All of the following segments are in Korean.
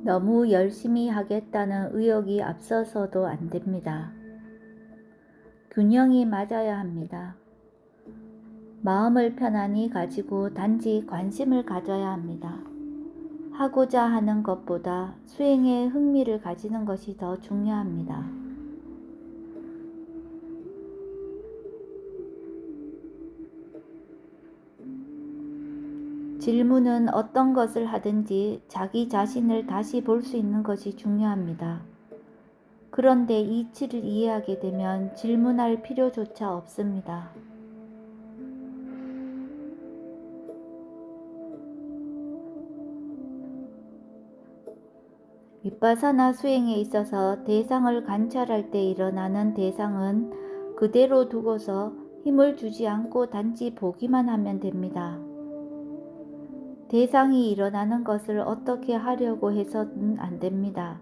너무 열심히 하겠다는 의욕이 앞서서도 안 됩니다. 균형이 맞아야 합니다. 마음을 편안히 가지고 단지 관심을 가져야 합니다. 하고자 하는 것보다 수행에 흥미를 가지는 것이 더 중요합니다. 질문은 어떤 것을 하든지 자기 자신을 다시 볼 수 있는 것이 중요합니다. 그런데 이치를 이해하게 되면 질문할 필요조차 없습니다. 윗바사나 수행에 있어서 대상을 관찰할 때 일어나는 대상은 그대로 두고서 힘을 주지 않고 단지 보기만 하면 됩니다. 대상이 일어나는 것을 어떻게 하려고 해서는 안 됩니다.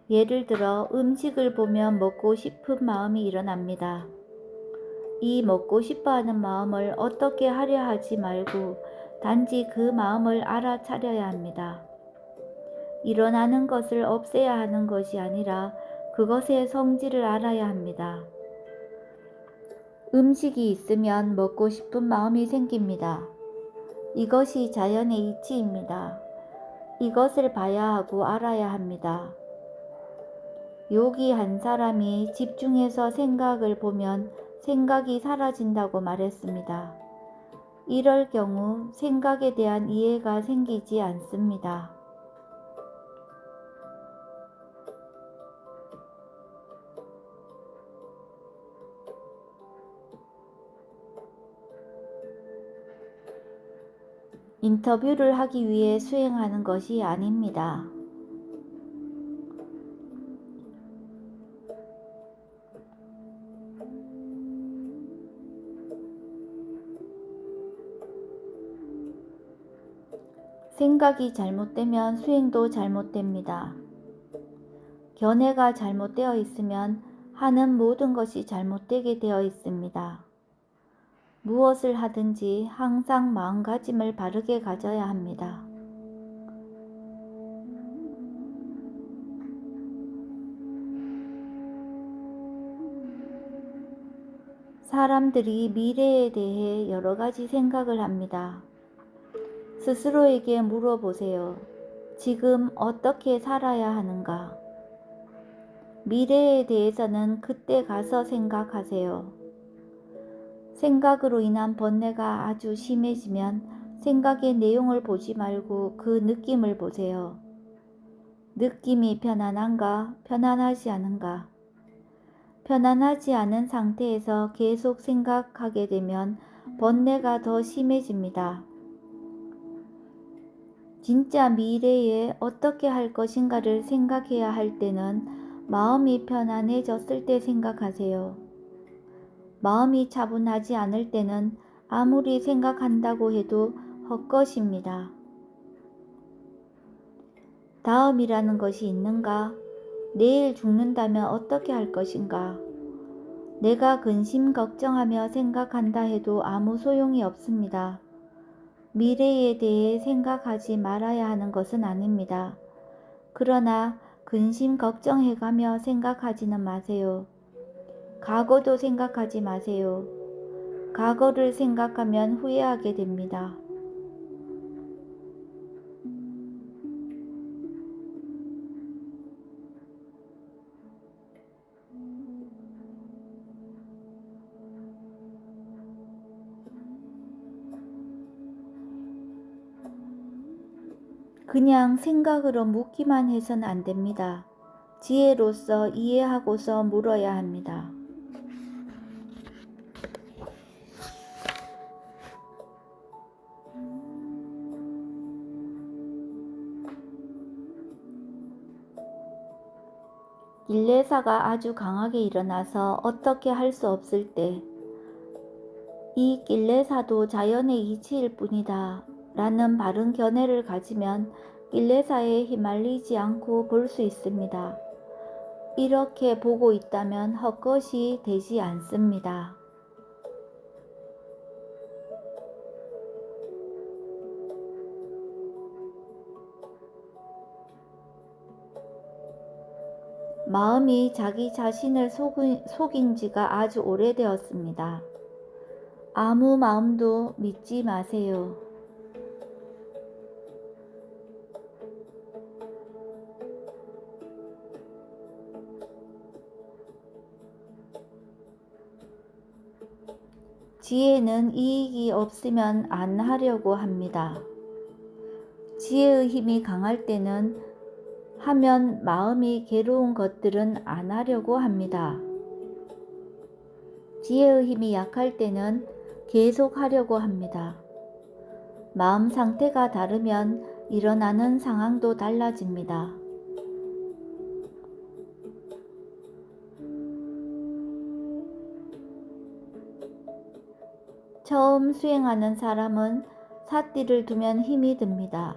예를 들어 음식을 보면 먹고 싶은 마음이 일어납니다. 이 먹고 싶어 하는 마음을 어떻게 하려 하지 말고 단지 그 마음을 알아차려야 합니다. 일어나는 것을 없애야 하는 것이 아니라 그것의 성질을 알아야 합니다. 음식이 있으면 먹고 싶은 마음이 생깁니다. 이것이 자연의 이치입니다. 이것을 봐야 하고 알아야 합니다. 요기 한 사람이 집중해서 생각을 보면 생각이 사라진다고 말했습니다. 이럴 경우 생각에 대한 이해가 생기지 않습니다. 인터뷰를 하기 위해 수행하는 것이 아닙니다. 생각이 잘못되면 수행도 잘못됩니다. 견해가 잘못되어 있으면 하는 모든 것이 잘못되게 되어 있습니다. 무엇을 하든지 항상 마음가짐을 바르게 가져야 합니다. 사람들이 미래에 대해 여러 가지 생각을 합니다. 스스로에게 물어보세요. 지금 어떻게 살아야 하는가? 미래에 대해서는 그때 가서 생각하세요. 생각으로 인한 번뇌가 아주 심해지면 생각의 내용을 보지 말고 그 느낌을 보세요. 느낌이 편안한가, 편안하지 않은가? 편안하지 않은 상태에서 계속 생각하게 되면 번뇌가 더 심해집니다. 진짜 미래에 어떻게 할 것인가를 생각해야 할 때는 마음이 편안해졌을 때 생각하세요. 마음이 차분하지 않을 때는 아무리 생각한다고 해도 헛것입니다. 다음이라는 것이 있는가? 내일 죽는다면 어떻게 할 것인가? 내가 근심 걱정하며 생각한다 해도 아무 소용이 없습니다. 미래에 대해 생각하지 말아야 하는 것은 아닙니다. 그러나 근심 걱정해가며 생각하지는 마세요. 과거도 생각하지 마세요. 과거를 생각하면 후회하게 됩니다. 그냥 생각으로 묻기만 해서는 안 됩니다. 지혜로서 이해하고서 물어야 합니다. 일례사가 아주 강하게 일어나서 어떻게 할 수 없을 때, 이 길레사도 자연의 이치일 뿐이다 라는 바른 견해를 가지면 길레사에 휘말리지 않고 볼 수 있습니다. 이렇게 보고 있다면 헛것이 되지 않습니다. 마음이 자기 자신을 속인 지가 아주 오래되었습니다. 아무 마음도 믿지 마세요. 지혜는 이익이 없으면 안 하려고 합니다. 지혜의 힘이 강할 때는 하면 마음이 괴로운 것들은 안 하려고 합니다. 지혜의 힘이 약할 때는 계속 하려고 합니다. 마음 상태가 다르면 일어나는 상황도 달라집니다. 처음 수행하는 사람은 삿띠를 두면 힘이 듭니다.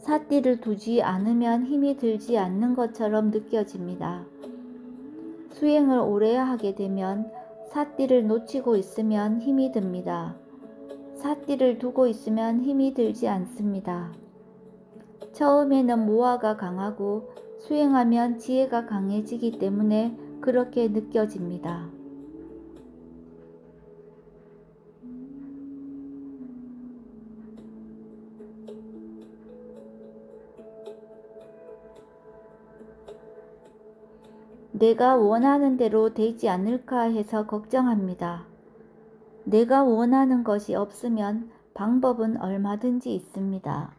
삿띠를 두지 않으면 힘이 들지 않는 것처럼 느껴집니다. 수행을 오래 하게 되면 삿띠를 놓치고 있으면 힘이 듭니다. 삿띠를 두고 있으면 힘이 들지 않습니다. 처음에는 모아가 강하고 수행하면 지혜가 강해지기 때문에 그렇게 느껴집니다. 내가 원하는 대로 되지 않을까 해서 걱정합니다. 내가 원하는 것이 없으면 방법은 얼마든지 있습니다.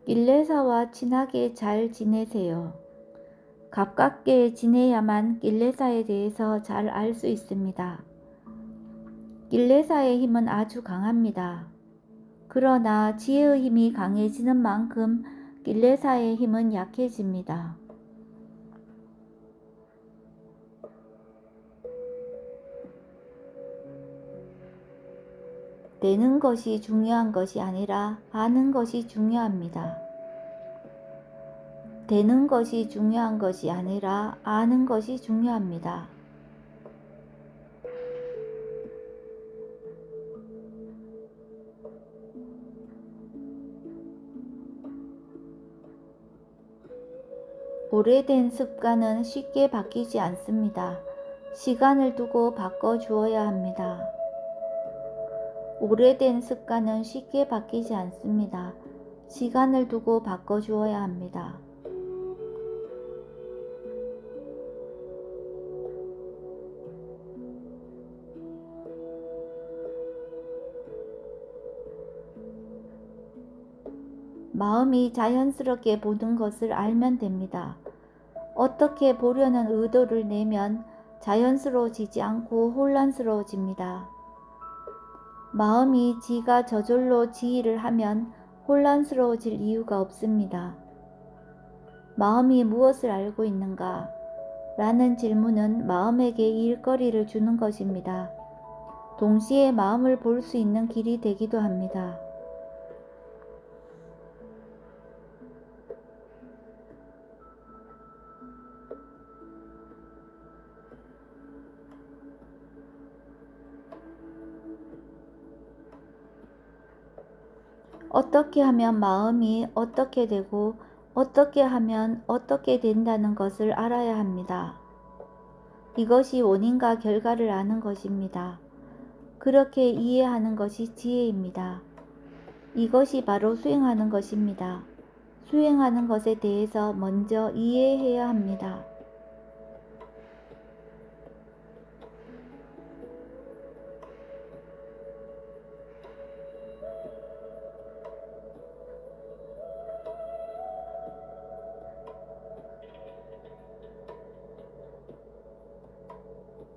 낄레사와 친하게 잘 지내세요. 가깝게 지내야만 낄레사에 대해서 잘 알 수 있습니다. 낄레사의 힘은 아주 강합니다. 그러나 지혜의 힘이 강해지는 만큼 낄레사의 힘은 약해집니다. 되는 것이 중요한 것이 아니라 아는 것이 중요합니다. 되는 것이 중요한 것이 아니라 아는 것이 중요합니다. 오래된 습관은 쉽게 바뀌지 않습니다. 시간을 두고 바꿔주어야 합니다. 오래된 습관은 쉽게 바뀌지 않습니다. 시간을 두고 바꿔주어야 합니다. 마음이 자연스럽게 보는 것을 알면 됩니다. 어떻게 보려는 의도를 내면 자연스러워지지 않고 혼란스러워집니다. 마음이 지가 저절로 지휘를 하면 혼란스러워질 이유가 없습니다. 마음이 무엇을 알고 있는가? 라는 질문은 마음에게 일거리를 주는 것입니다. 동시에 마음을 볼 수 있는 길이 되기도 합니다. 어떻게 하면 마음이 어떻게 되고 어떻게 하면 어떻게 된다는 것을 알아야 합니다. 이것이 원인과 결과를 아는 것입니다. 그렇게 이해하는 것이 지혜입니다. 이것이 바로 수행하는 것입니다. 수행하는 것에 대해서 먼저 이해해야 합니다.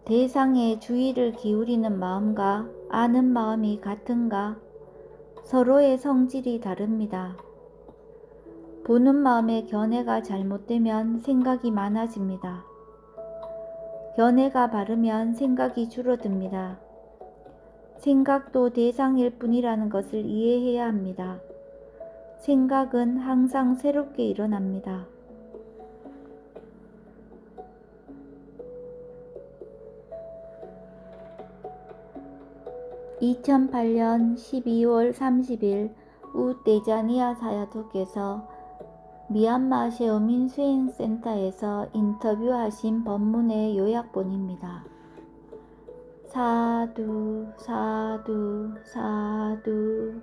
대상에 주의를 기울이는 마음과 아는 마음이 같은가? 서로의 성질이 다릅니다. 보는 마음의 견해가 잘못되면 생각이 많아집니다. 견해가 바르면 생각이 줄어듭니다. 생각도 대상일 뿐이라는 것을 이해해야 합니다. 생각은 항상 새롭게 일어납니다. 2008년 12월 30일 우떼자니아 사야두께서 미얀마 세어민 수행센터에서 인터뷰하신 법문의 요약본입니다. 사두 사두 사두